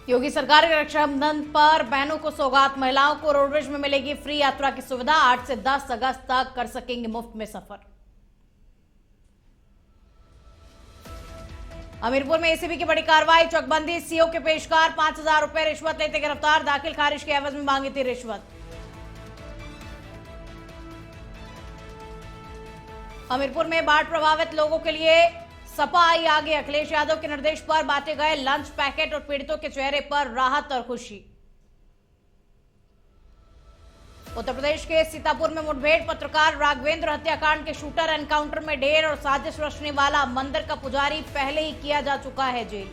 योगी सरकार के रक्षाबंधन पर बहनों को सौगात। महिलाओं को रोडवेज में मिलेगी फ्री यात्रा की सुविधा। 8 से 10 अगस्त तक कर सकेंगे मुफ्त में सफर। हमीरपुर में एसीबी की बड़ी कार्रवाई। चकबंदी सीओ के पेशकार 5,000 रुपए रिश्वत लेते गिरफ्तार। दाखिल खारिज के एवज में मांगी थी रिश्वत। हमीरपुर में बाढ़ प्रभावित लोगों के लिए सपा आई आगे। अखिलेश यादव के निर्देश पर बांटे गए लंच पैकेट और पीड़ितों के चेहरे पर राहत और खुशी। उत्तर प्रदेश के सीतापुर में मुठभेड़। पत्रकार राघवेंद्र हत्याकांड के शूटर एनकाउंटर में ढेर और साजिश रचने वाला मंदिर का पुजारी पहले ही किया जा चुका है जेल।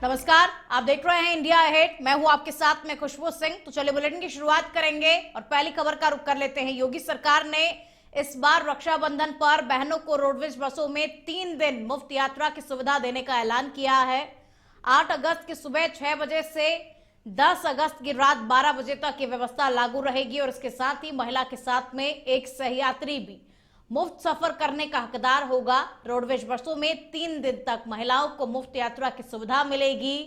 नमस्कार, आप देख रहे हैं इंडिया अहेड। मैं हूं आपके साथ में खुशबू सिंह। तो चलिए बुलेटिन की शुरुआत करेंगे और पहली खबर का रुख कर लेते हैं। योगी सरकार ने इस बार रक्षाबंधन पर बहनों को रोडवेज बसों में 3 दिन मुफ्त यात्रा की सुविधा देने का ऐलान किया है। 8 अगस्त की सुबह 6 बजे से 10 अगस्त की रात 12 बजे तक ये व्यवस्था लागू रहेगी और इसके साथ ही महिला के साथ में एक सहयात्री भी मुफ्त सफर करने का हकदार होगा। रोडवेज बसों में 3 दिन तक महिलाओं को मुफ्त यात्रा की सुविधा मिलेगी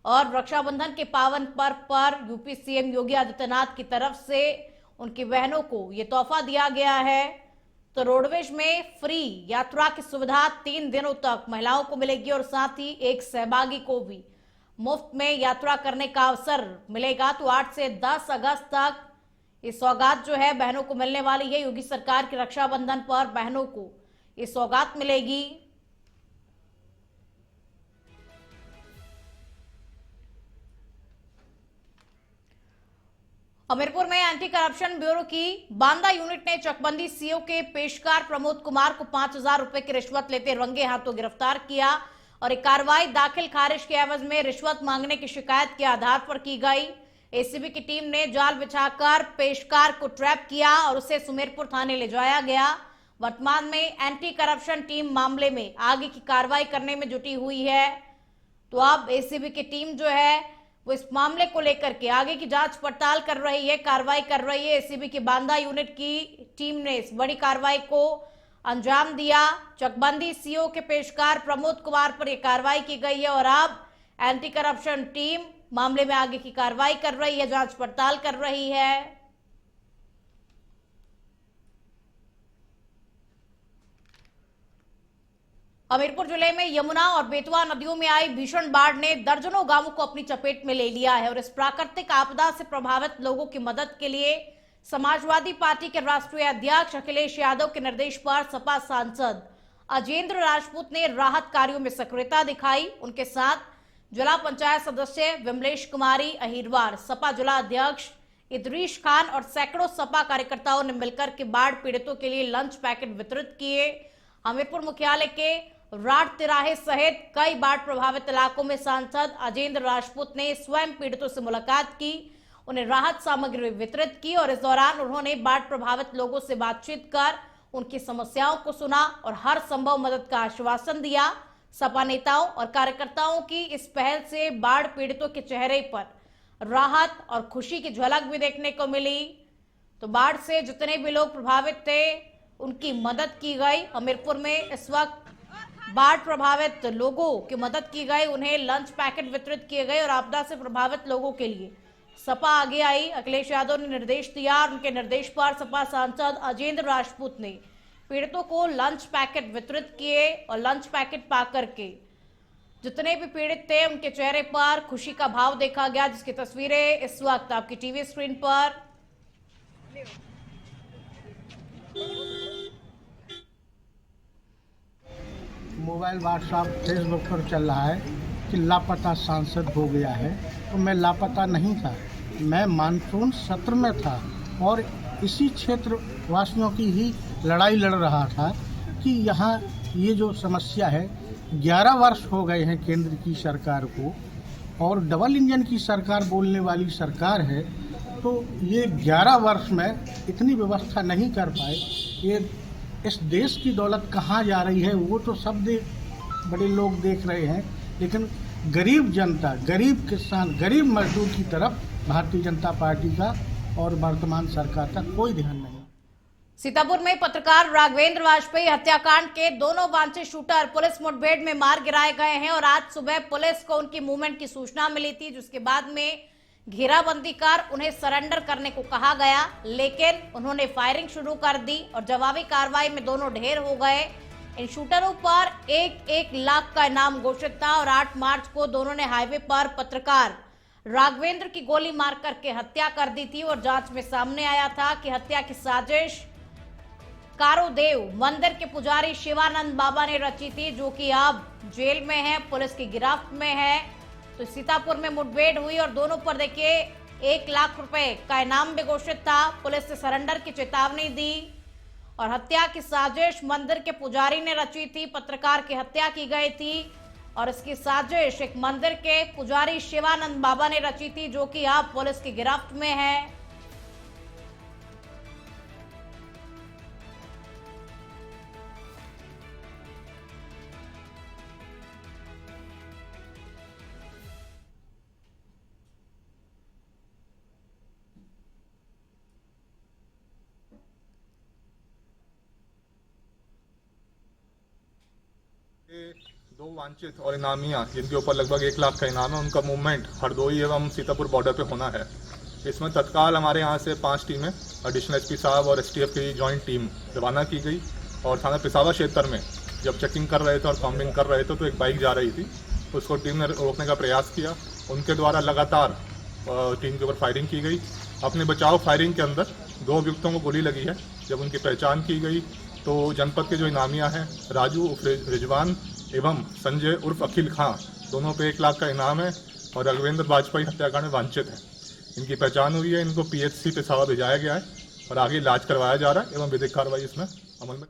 और रक्षाबंधन के पावन पर्व पर यूपी सीएम योगी आदित्यनाथ की तरफ से उनकी बहनों को ये तोहफा दिया गया है। तो रोडवेज में फ्री यात्रा की सुविधा 3 दिनों तक महिलाओं को मिलेगी और साथ ही एक सहभागी को भी मुफ्त में यात्रा करने का अवसर मिलेगा। तो 8 से 10 अगस्त तक ये सौगात जो है बहनों को मिलने वाली है। योगी सरकार के रक्षाबंधन पर बहनों को ये सौगात मिलेगी। हमीरपुर में एंटी करप्शन ब्यूरो की बांदा यूनिट ने चकबंदी सीओ के पेशकार प्रमोद कुमार को 5,000 रुपए की रिश्वत लेते रंगे हाथों गिरफ्तार किया और एक कार्रवाई दाखिल खारिज के एवज में रिश्वत मांगने की शिकायत के आधार पर की गई। एसीबी की टीम ने जाल बिछाकर पेशकार को ट्रैप किया और उसे सुमेरपुर थाने ले जाया गया। वर्तमान में एंटी करप्शन टीम मामले में आगे की कार्रवाई करने में जुटी हुई है। तो अब एसीबी की टीम जो है वो इस मामले को लेकर के आगे की जांच पड़ताल कर रही है, कार्रवाई कर रही है। एसीबी की बांदा यूनिट की टीम ने इस बड़ी कार्रवाई को अंजाम दिया। चकबंदी सीओ के पेशकार प्रमोद कुमार पर यह कार्रवाई की गई है और अब एंटी करप्शन टीम मामले में आगे की कार्रवाई कर रही है, जांच पड़ताल कर रही है। हमीरपुर जिले में यमुना और बेतवा नदियों में आई भीषण बाढ़ ने दर्जनों गांवों को अपनी चपेट में ले लिया है और इस प्राकृतिक आपदा से प्रभावित लोगों की मदद के लिए समाजवादी पार्टी के राष्ट्रीय अध्यक्ष अखिलेश यादव के निर्देश पर सपा सांसद अजेंद्र राजपूत ने राहत कार्यों में सक्रियता दिखाई। उनके साथ जिला पंचायत सदस्य विमलेश कुमारी अहिरवार, सपा जिला अध्यक्ष इदरीश खान और सैकड़ों सपा कार्यकर्ताओं ने मिलकर के बाढ़ पीड़ितों के लिए लंच पैकेट वितरित किए। हमीरपुर मुख्यालय के राट तिराहे सहित कई बाढ़ प्रभावित इलाकों में सांसद अजेंद्र राजपूत ने स्वयं पीड़ितों से मुलाकात की, उन्हें राहत सामग्री वितरित की और इस दौरान उन्होंने बाढ़ प्रभावित लोगों से बातचीत कर उनकी समस्याओं को सुना और हर संभव मदद का आश्वासन दिया। सपा नेताओं और कार्यकर्ताओं की इस पहल से बाढ़ पीड़ितों के चेहरे पर राहत और खुशी की झलक भी देखने को मिली। तो बाढ़ से जितने भी लोग प्रभावित थे उनकी मदद की गई। हमीरपुर में इस वक्त बाढ़ प्रभावित लोगों की मदद की गई, उन्हें लंच पैकेट वितरित किए गए और आपदा से प्रभावित लोगों के लिए सपा आगे आई। अखिलेश यादव ने निर्देश दिया और उनके निर्देश पर सपा सांसद अजेंद्र राजपूत ने पीड़ितों को लंच पैकेट वितरित किए और लंच पैकेट पाकर के जितने भी पीड़ित थे उनके चेहरे पर खुशी का भाव देखा गया, जिसकी तस्वीरें इस वक्त आपकी टीवी स्क्रीन पर। मोबाइल व्हाट्सएप फेसबुक पर चल रहा है कि लापता सांसद हो गया है, तो मैं लापता नहीं था। मैं मानसून सत्र में था और इसी क्षेत्र वासियों की ही लड़ाई लड़ रहा था कि यहाँ ये जो समस्या है, 11 वर्ष हो गए हैं केंद्र की सरकार को और डबल इंजन की सरकार बोलने वाली सरकार है, तो ये 11 वर्ष में इतनी व्यवस्था नहीं कर पाए। ये इस देश की दौलत कहाँ जा रही है वो तो सब बड़े लोग देख रहे हैं, लेकिन गरीब जनता, गरीब किसान, गरीब मजदूर की तरफ भारतीय जनता पार्टी का और वर्तमान सरकार का कोई ध्यान नहीं। सीतापुर में पत्रकार राघवेंद्र वाजपेयी हत्याकांड के दोनों वांछित शूटर पुलिस मुठभेड़ में मार गिराए गए हैं और आज सुबह पुलिस को उनकी मूवमेंट की सूचना मिली थी, जिसके बाद में घेराबंदी कर उन्हें सरेंडर करने को कहा गया, लेकिन उन्होंने फायरिंग शुरू कर दी और जवाबी कार्रवाई में दोनों ढेर हो गए। इन शूटरों पर 1-1 लाख का इनाम घोषित था और 8 मार्च को दोनों ने हाईवे पर पत्रकार राघवेंद्र की गोली मार करके हत्या कर दी थी और जांच में सामने आया था कि हत्या की साजिश कारोदेव मंदिर के पुजारी शिवानंद बाबा ने रची थी, जो कि अब जेल में है, पुलिस की गिरफ्त में है। तो सीतापुर में मुठभेड़ हुई और दोनों पर देखिए 1 लाख रुपए का इनाम भी घोषित था। पुलिस ने सरेंडर की चेतावनी दी और हत्या की साजिश मंदिर के पुजारी ने रची थी। पत्रकार की हत्या की गई थी और इसकी साजिश एक मंदिर के पुजारी शिवानंद बाबा ने रची थी, जो कि अब पुलिस की गिरफ्त में है। दो वांछित और इनामिया जिनके ऊपर लगभग 1 लाख का इनाम है, उनका मूवमेंट हरदोई एवं सीतापुर बॉर्डर पे होना है। इसमें तत्काल हमारे यहाँ से 5 टीमें, एडिशनल एसपी साहब और एसटीएफ की जॉइंट टीम रवाना की गई और थाना पिसावा क्षेत्र में जब चेकिंग कर रहे थे और कॉम्बिंग कर रहे थे तो एक बाइक जा रही थी, उसको टीम ने रोकने का प्रयास किया। उनके द्वारा लगातार टीम के ऊपर फायरिंग की गई। अपने बचाव फायरिंग के अंदर 2 अभियुक्तों को गोली लगी है। जब उनकी पहचान की गई तो जनपद के जो इनामिया हैं, राजू उर्फ रिजवान एवं संजय उर्फ अखिल खां, दोनों पे 1 लाख का इनाम है और राघवेंद्र वाजपेयी हत्याकांड में वांछित है। इनकी पहचान हुई है, इनको पीएचसी पिसावा भेजाया गया है और आगे इलाज करवाया जा रहा है एवं विधिक कार्रवाई इसमें अमल में।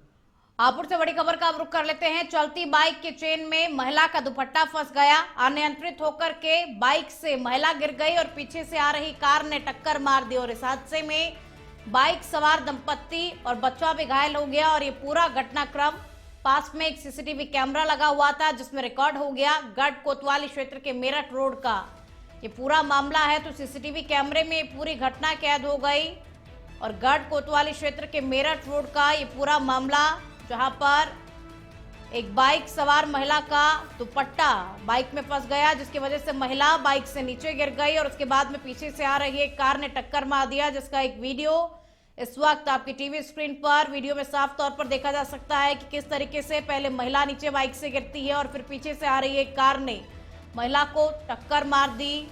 हापुड़ से बड़ी खबर का रुख कर लेते हैं। चलती बाइक के चेन में महिला का दुपट्टा फंस गया। अनियंत्रित होकर के बाइक से महिला गिर गई और पीछे से आ रही कार ने टक्कर मार दी और इस हादसे में बाइक सवार दंपत्ति और बच्चा भी घायल हो गया। और ये पूरा घटनाक्रम पास में एक सीसीटीवी कैमरा लगा हुआ था जिसमें रिकॉर्ड हो गया। गढ़ कोतवाली क्षेत्र के मेरठ रोड का ये पूरा मामला है। तो सीसीटीवी कैमरे में पूरी घटना कैद हो गई और गढ़ कोतवाली क्षेत्र के मेरठ रोड का ये पूरा मामला, जहां पर एक बाइक सवार महिला का दुपट्टा बाइक में फंस गया, जिसकी वजह से महिला बाइक से नीचे गिर गई और उसके बाद में पीछे से आ रही एक कार ने टक्कर मार दिया, जिसका एक वीडियो इस वक्त आपकी टीवी स्क्रीन पर वीडियो में साफ तौर पर देखा जा सकता है कि किस तरीके से पहले महिला नीचे बाइक से गिरती है और फिर पीछे से आ रही एक कार ने महिला को टक्कर मार दी।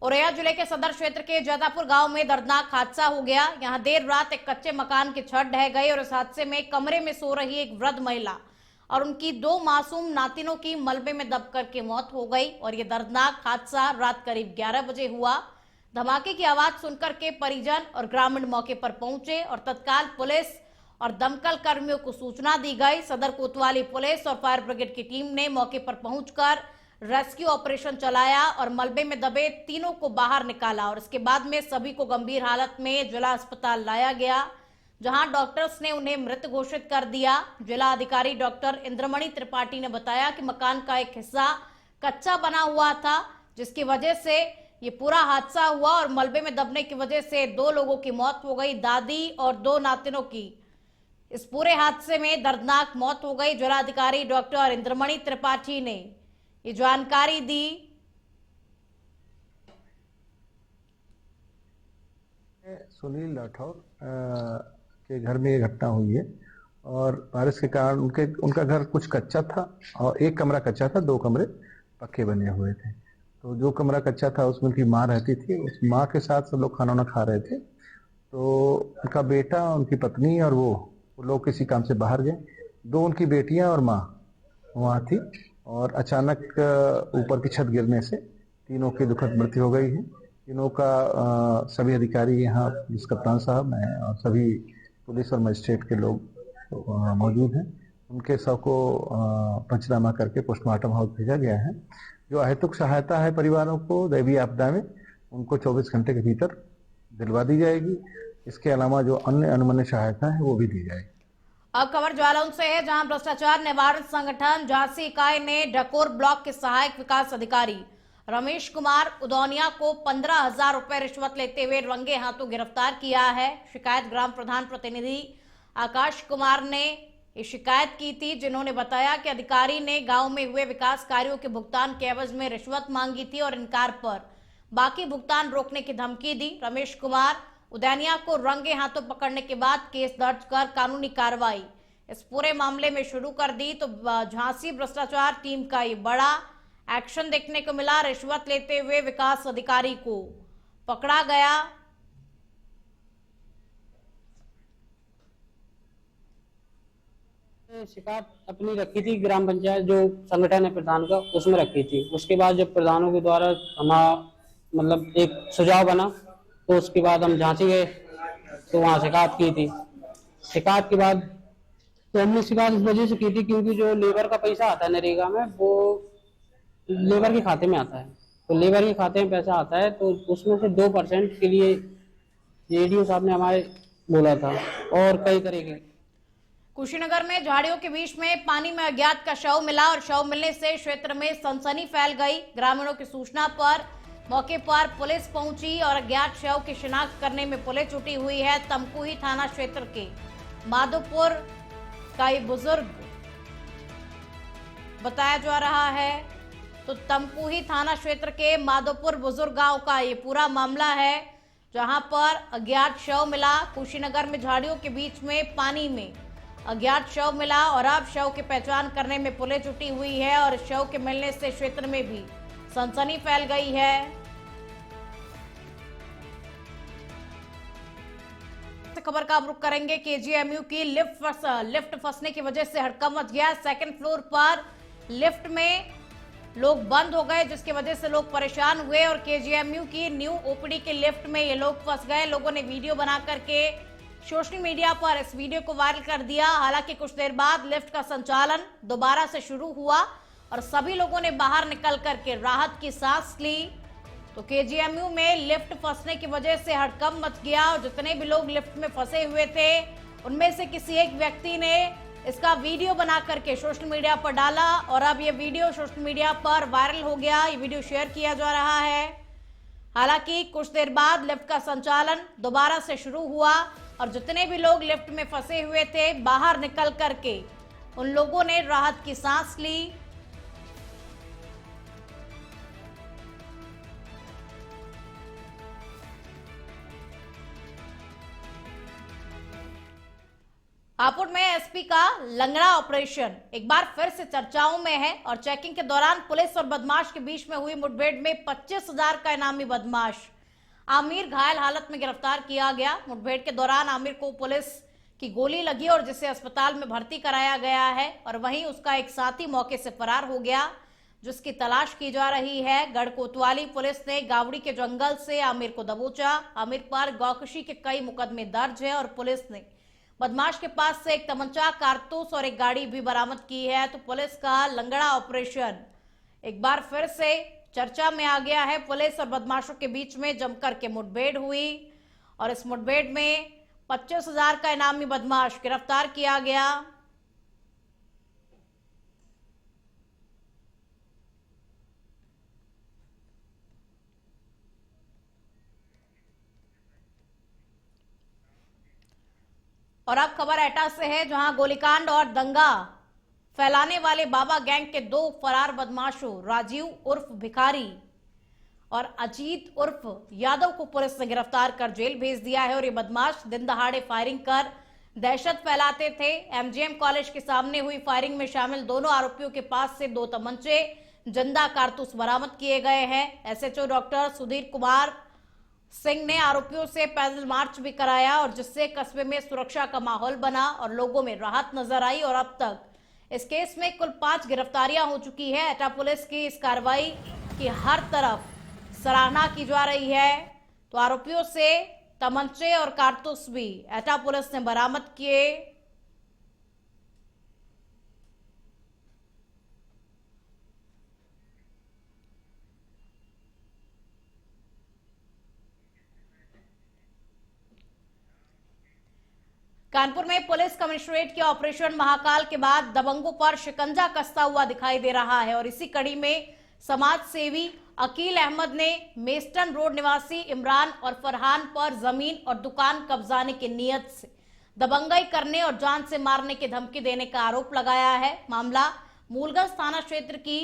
औरैया जिले के सदर क्षेत्र के जैतापुर गांव में दर्दनाक हादसा हो गया। यहां देर रात एक कच्चे मकान की छत ढह गई और इस हादसे में कमरे में सो रही एक वृद्ध महिला और उनकी 2 मासूम नातिनों की मलबे में दबकर के मौत हो गई। और यह दर्दनाक हादसा रात करीब 11 बजे हुआ। धमाके की आवाज सुनकर के परिजन और ग्रामीण मौके पर पहुंचे और तत्काल पुलिस और दमकल कर्मियों को सूचना दी गई। सदर कोतवाली पुलिस और फायर ब्रिगेड की टीम ने मौके पर पहुंचकर रेस्क्यू ऑपरेशन चलाया और मलबे में दबे तीनों को बाहर निकाला और इसके बाद में सभी को गंभीर हालत में जिला अस्पताल लाया गया, जहां डॉक्टर्स ने उन्हें मृत घोषित कर दिया। जिला अधिकारी डॉक्टर इंद्रमणि त्रिपाठी ने बताया कि मकान का एक हिस्सा कच्चा बना हुआ था, जिसकी वजह से ये पूरा हादसा हुआ और मलबे में दबने की वजह से 2 लोगों की मौत हो गई, दादी और 2 नातिनों की इस पूरे हादसे में दर्दनाक मौत हो गई। जिलाधिकारी डॉक्टर इंद्रमणि त्रिपाठी ने ये जानकारी दी। सुनील राठौर के घर में ये घटना हुई है और बारिश के कारण उनका घर कुछ कच्चा था और एक कमरा कच्चा था, 2 कमरे पक्के बने हुए थे। तो जो कमरा कच्चा था उसमें उनकी माँ रहती थी, उस माँ के साथ सब लोग खाना वाना खा रहे थे। तो उनका बेटा, उनकी पत्नी और वो लोग किसी काम से बाहर गए। 2 उनकी बेटियां और माँ वहाँ थी और अचानक ऊपर की छत गिरने से तीनों की दुखद मृत्यु हो गई है। तीनों का सभी अधिकारी यहाँ, पुलिस कप्तान साहब हैं और सभी पुलिस और मजिस्ट्रेट के लोग मौजूद हैं। उनके शव को पंचनामा करके पोस्टमार्टम हाउस भेजा गया है। जो अहेतुक सहायता है परिवारों को दैवीय आपदा में, उनको 24 घंटे के भीतर दिलवा दी जाएगी। इसके अलावा जो अन्य अनुमन्य सहायता है वो भी दी जाएगी। अब खबर जालौन से है, जहां भ्रष्टाचार निवारण संगठन झांसी इकाई ने ढकोर ब्लॉक के सहायक विकास अधिकारी रमेश कुमार उदौनिया को 15,000 रुपए रिश्वत लेते हुए रंगे हाथों गिरफ्तार किया है। शिकायत ग्राम प्रधान प्रतिनिधि आकाश कुमार ने ये शिकायत की थी, जिन्होंने बताया कि अधिकारी ने गांव में हुए विकास कार्यों के भुगतान के एवज में रिश्वत मांगी थी और इनकार पर बाकी भुगतान रोकने की धमकी दी। रमेश कुमार उदैनिया को रंगे हाथों पकड़ने के बाद केस दर्ज कर कानूनी कार्रवाई इस पूरे मामले में शुरू कर दी। तो झांसी भ्रष्टाचार टीम का ये बड़ा एक्शन देखने को मिला। रिश्वत लेते हुए विकास अधिकारी को पकड़ा गया। शिकायत अपनी रखी थी ग्राम पंचायत जो संगठन है प्रधान का, उसमें रखी थी। उसके बाद जब प्रधानों के द्वारा हमारा मतलब एक सुझाव बना, तो उसके बाद हम झांसी गए, तो वहाँ शिकायत की थी। शिकायत के बाद तो हमने शिकायत इस वजह से की थी क्योंकि जो लेबर का पैसा आता है नरेगा में, वो लेबर के खाते में आता है। तो लेबर के खाते में पैसा आता है, तो उसमें से 2% के लिए जेडीओ साहब ने हमारे बोला था, और कई तरह के। कुशीनगर में झाड़ियों के बीच में पानी में अज्ञात का शव मिला और शव मिलने से क्षेत्र में सनसनी फैल गई। ग्रामीणों की सूचना पर मौके पर पुलिस पहुंची और अज्ञात शव की शिनाख्त करने में पुलिस जुटी हुई है। तमकुही थाना क्षेत्र के माधोपुर का ये बुजुर्ग बताया जा रहा है। तो तमकुही थाना क्षेत्र के माधोपुर बुजुर्ग गांव का ये पूरा मामला है, जहां पर अज्ञात शव मिला। कुशीनगर में झाड़ियों के बीच में पानी में अज्ञात शव मिला और अब शव की पहचान करने में पुलिस जुटी हुई है और शव के मिलने से क्षेत्र में भी सनसनी फैल गई है। खबर का रुख करेंगे। केजीएमयू की लिफ्ट फंसने की वजह से हड़कंप मच गया। सेकंड फ्लोर पर लिफ्ट में लोग बंद हो गए, जिसकी वजह से लोग परेशान हुए और केजीएमयू की न्यू ओपीडी के लिफ्ट में ये लोग फंस गए। लोगों ने वीडियो बना करके सोशल मीडिया पर इस वीडियो को वायरल कर दिया। हालांकि कुछ देर बाद लिफ्ट का संचालन दोबारा से शुरू हुआ और सभी लोगों ने बाहर निकल करके राहत की सांस ली। तो केजीएमयू में लिफ्ट फंसने की वजह से हड़कंप मच गया और जितने भी लोग लिफ्ट में फंसे हुए थे, उनमें से किसी एक व्यक्ति ने इसका वीडियो बना करके सोशल मीडिया पर डाला और अब ये वीडियो सोशल मीडिया पर वायरल हो गया। ये वीडियो शेयर किया जा रहा है। हालांकि कुछ देर बाद लिफ्ट का संचालन दोबारा से शुरू हुआ और जितने भी लोग लिफ्ट में फंसे हुए थे, बाहर निकल करके उन लोगों ने राहत की सांस ली। हापुड़ में एसपी का लंगड़ा ऑपरेशन एक बार फिर से चर्चाओं में है और चेकिंग के दौरान पुलिस और बदमाश के बीच में हुई मुठभेड़ में 25,000 का इनामी बदमाश आमिर घायल हालत में गिरफ्तार किया गया। मुठभेड़ के दौरान आमिर को पुलिस की गोली लगी और जिसे अस्पताल में भर्ती कराया गया है और वहीं उसका एक साथी मौके से फरार हो गया, जिसकी तलाश की जा रही है। गढ़ कोतवाली पुलिस ने गावड़ी के जंगल से आमिर को दबोचा। आमिर पर गौकशी के कई मुकदमे दर्ज है और पुलिस ने बदमाश के पास से एक तमंचा, कारतूस और एक गाड़ी भी बरामद की है। तो पुलिस का लंगड़ा ऑपरेशन एक बार फिर से चर्चा में आ गया है। पुलिस और बदमाशों के बीच में जमकर के मुठभेड़ हुई और इस मुठभेड़ में 25,000 का इनामी बदमाश गिरफ्तार किया गया। और अब खबर एटा से है, जहां गोलीकांड और दंगा फैलाने वाले बाबा गैंग के 2 फरार बदमाशों राजीव उर्फ भिखारी और अजीत उर्फ यादव को पुलिस ने गिरफ्तार कर जेल भेज दिया है। और ये बदमाश दिन दहाड़े फायरिंग कर दहशत फैलाते थे। एमजीएम कॉलेज के सामने हुई फायरिंग में शामिल दोनों आरोपियों के पास से 2 तमंचे, जिंदा कारतूस बरामद किए गए हैं। एसएचओ डॉक्टर सुधीर कुमार सिंह ने आरोपियों से पैदल मार्च भी कराया और जिससे कस्बे में सुरक्षा का माहौल बना और लोगों में राहत नजर आई। और अब तक इस केस में कुल 5 गिरफ्तारियां हो चुकी है। एटा पुलिस की इस कार्रवाई की हर तरफ सराहना की जा रही है। तो आरोपियों से तमंचे और कारतूस भी एटा पुलिस ने बरामद किए। कानपुर में पुलिस कमिश्नरेट के ऑपरेशन महाकाल के बाद दबंगों पर शिकंजा कसता हुआ दिखाई दे रहा है और इसी कड़ी में समाज सेवी अकील अहमद ने मेस्टन रोड निवासी इमरान और फरहान पर जमीन और दुकान कब्जाने की नीयत से दबंगई करने और जान से मारने की धमकी देने का आरोप लगाया है। मामला मूलगंज थाना क्षेत्र की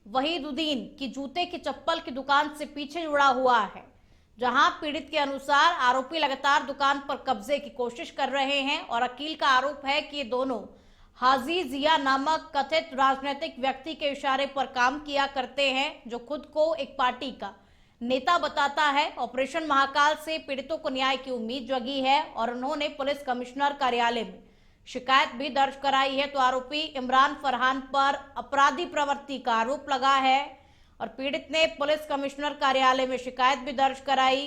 वहीदुद्दीन की जूते की चप्पल की दुकान से पीछे जुड़ा हुआ है, जहां पीड़ित के अनुसार आरोपी लगातार दुकान पर कब्जे की कोशिश कर रहे हैं और अकील का आरोप है कि ये दोनों हाजी जिया नामक कथित राजनीतिक व्यक्ति के इशारे पर काम किया करते हैं, जो खुद को एक पार्टी का नेता बताता है। ऑपरेशन महाकाल से पीड़ितों को न्याय की उम्मीद जगी है और उन्होंने पुलिस कमिश्नर कार्यालय में शिकायत भी दर्ज कराई है। तो आरोपी इमरान फरहान पर अपराधी प्रवृत्ति का आरोप लगा है और पीड़ित ने पुलिस कमिश्नर कार्यालय में शिकायत भी दर्ज कराई।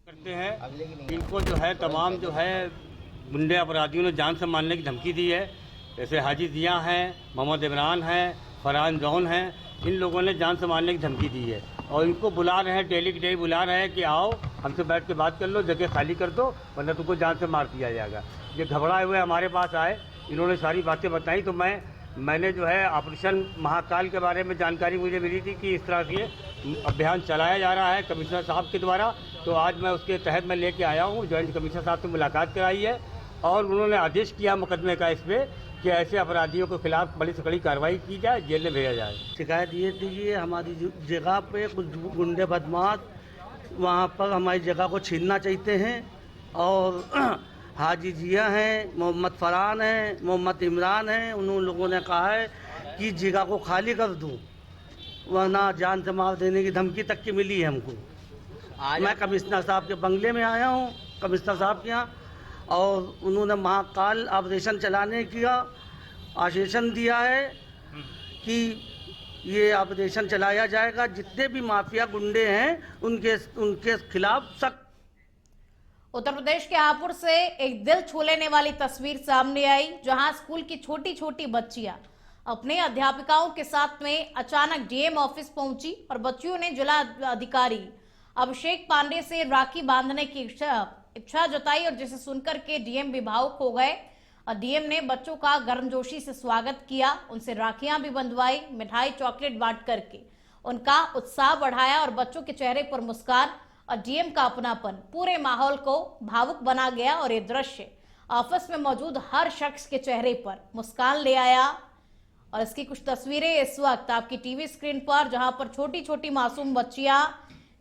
करते हैं इनको जो है तमाम जो है गुंडे अपराधियों ने जान से मारने की धमकी दी है। जैसे हाजी जिया हैं, मोहम्मद इमरान हैं, फरहान जौन हैं, इन लोगों ने जान से मारने की धमकी दी है और इनको बुला रहे हैं, डेली की डेली बुला रहे हैं कि आओ हमसे बैठ के बात कर लो, जगह खाली कर दो वरना तुमको जान से मार दिया जाएगा। ये घबराए हुए हमारे पास आए, इन्होंने सारी बातें बताई तो मैंने जो है ऑपरेशन महाकाल के बारे में जानकारी मुझे मिली थी कि इस तरह से अभियान चलाया जा रहा है कमिश्नर साहब के द्वारा। तो आज मैं उसके तहत मैं लेके आया हूँ, जॉइंट कमिश्नर साहब से मुलाकात कराई है और उन्होंने आदेश किया मुकदमे का इस पर कि ऐसे अपराधियों के खिलाफ बड़ी से बड़ी कार्रवाई की जाए, जेल में भेजा जाए। शिकायत ये थी कि हमारी जगह पे कुछ गुंडे बदमाश वहाँ पर हमारी जगह को छीनना चाहते हैं और हाजी जिया हैं, मोहम्मद फरहान हैं, मोहम्मद इमरान हैं, उन लोगों ने कहा है कि जगह को खाली कर दूँ वरना जान से मार देने की धमकी तक की मिली है हमको। मैं कमिश्नर साहब के बंगले में आया हूँ, कमिश्नर साहब के यहाँ, और उन्होंने महाकाल ऑपरेशन चलाने का आश्वासन दिया है कि ये ऑपरेशन चलाया जाएगा, जितने भी माफिया गुंडे हैं उनके खिलाफ सख्त। उत्तर प्रदेश के हापुड़ से एक दिल छू लेने वाली तस्वीर सामने आई, जहां स्कूल की छोटी छोटी बच्चियां अपने अध्यापिकाओं के साथ में अचानक डीएम ऑफिस पहुंची और बच्चियों ने जिला अधिकारी अभिषेक पांडे से राखी बांधने की इच्छा जताई और जिसे सुनकर के डीएम भी भावुक हो गए और डीएम ने बच्चों का गर्मजोशी से स्वागत किया, उनसे राखियां भी बंधवाई, मिठाई चॉकलेट बांट करके उनका उत्साह बढ़ाया और बच्चों के चेहरे पर मुस्कान और डीएम का अपनापन पूरे माहौल को भावुक बना गया और ये दृश्य ऑफिस में मौजूद हर शख्स के चेहरे पर मुस्कान ले आया। और इसकी कुछ तस्वीरें इस वक्त आपकी टीवी स्क्रीन पर, जहां पर छोटी छोटी मासूम बच्चियां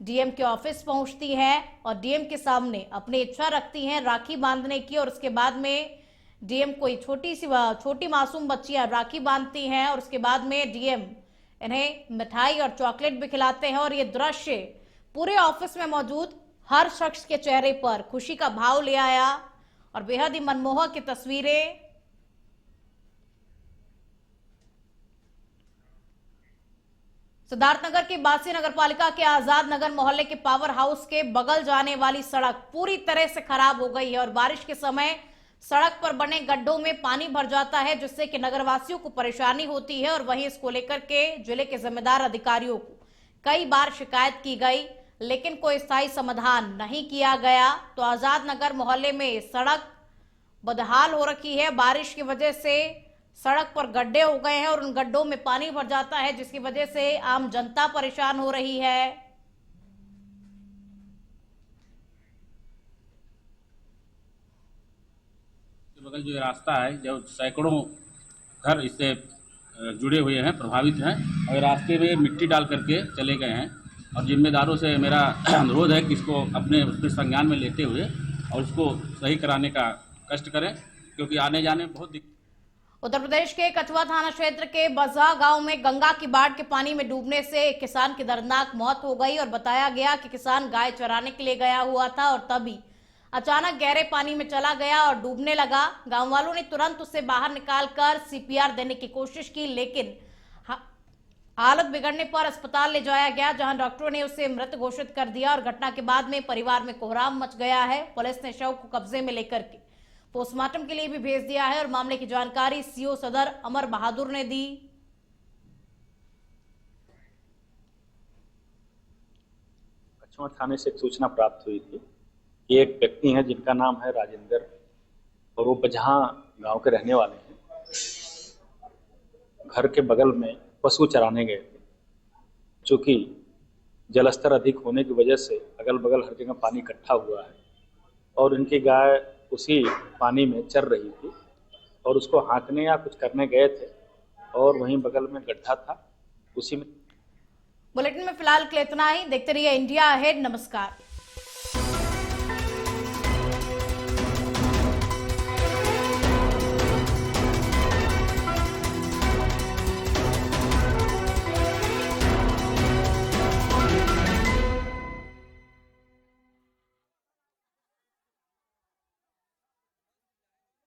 डीएम के ऑफिस पहुंचती हैं और डीएम के सामने अपनी इच्छा रखती हैं राखी बांधने की और उसके बाद में डीएम कोई छोटी मासूम बच्चियां राखी बांधती हैं और उसके बाद में डीएम इन्हें मिठाई और चॉकलेट भी खिलाते हैं और ये दृश्य पूरे ऑफिस में मौजूद हर शख्स के चेहरे पर खुशी का भाव ले आया और बेहद ही मनमोहक की तस्वीरें। सिद्धार्थनगर की बासी नगर पालिका के आजाद नगर मोहल्ले के पावर हाउस के बगल जाने वाली सड़क पूरी तरह से खराब हो गई है और बारिश के समय सड़क पर बने गड्ढों में पानी भर जाता है, जिससे कि नगरवासियों को परेशानी होती है और वहीं इसको लेकर के जिले के जिम्मेदार अधिकारियों को कई बार शिकायत की गई, लेकिन कोई स्थायी समाधान नहीं किया गया। तो आजाद नगर मोहल्ले में सड़क बदहाल हो रखी है, बारिश की वजह से सड़क पर गड्ढे हो गए हैं और उन गड्ढों में पानी भर जाता है, जिसकी वजह से आम जनता परेशान हो रही है। बगल जो रास्ता है, जो सैकड़ों घर इससे जुड़े हुए हैं, प्रभावित हैं और रास्ते में मिट्टी डाल करके चले गए हैं और जिम्मेदारों से मेरा अनुरोध है कि इसको अपने उसके संज्ञान में लेते हुए और उसको सही कराने का कष्ट करें, क्योंकि आने जाने में बहुत दिक्कत। उत्तर प्रदेश के कछवा थाना क्षेत्र के बजा गांव में गंगा की बाढ़ के पानी में डूबने से एक किसान की दर्दनाक मौत हो गई और बताया गया कि किसान गाय चराने के लिए गया हुआ था और तभी अचानक गहरे पानी में चला गया और डूबने लगा। गांव वालों ने तुरंत उसे बाहर निकालकर सीपीआर देने की कोशिश की, लेकिन हालत बिगड़ने पर अस्पताल ले जाया गया, जहां डॉक्टरों ने उसे मृत घोषित कर दिया और घटना के बाद में परिवार में कोहराम मच गया है। पुलिस ने शव को कब्जे में लेकर के पोस्टमार्टम के लिए भी भेज दिया है और मामले की जानकारी सीओ सदर अमर बहादुर ने दी। मछुआ थाने से एक सूचना प्राप्त हुई थी कि एक व्यक्ति है जिनका नाम है राजेंद्र और वो बजहा गांव के रहने वाले हैं। घर के बगल में पशु चराने गए थे। चूँकि जलस्तर अधिक होने की वजह से अगल बगल हर जगह पानी इकट्ठा हुआ है और इनकी गाय उसी पानी में चर रही थी और उसको हाँकने या कुछ करने गए थे और वहीं बगल में गड्ढा था, उसी में। बुलेटिन में फिलहाल के लिए इतना ही। देखते रहिए इंडिया अहेड। नमस्कार।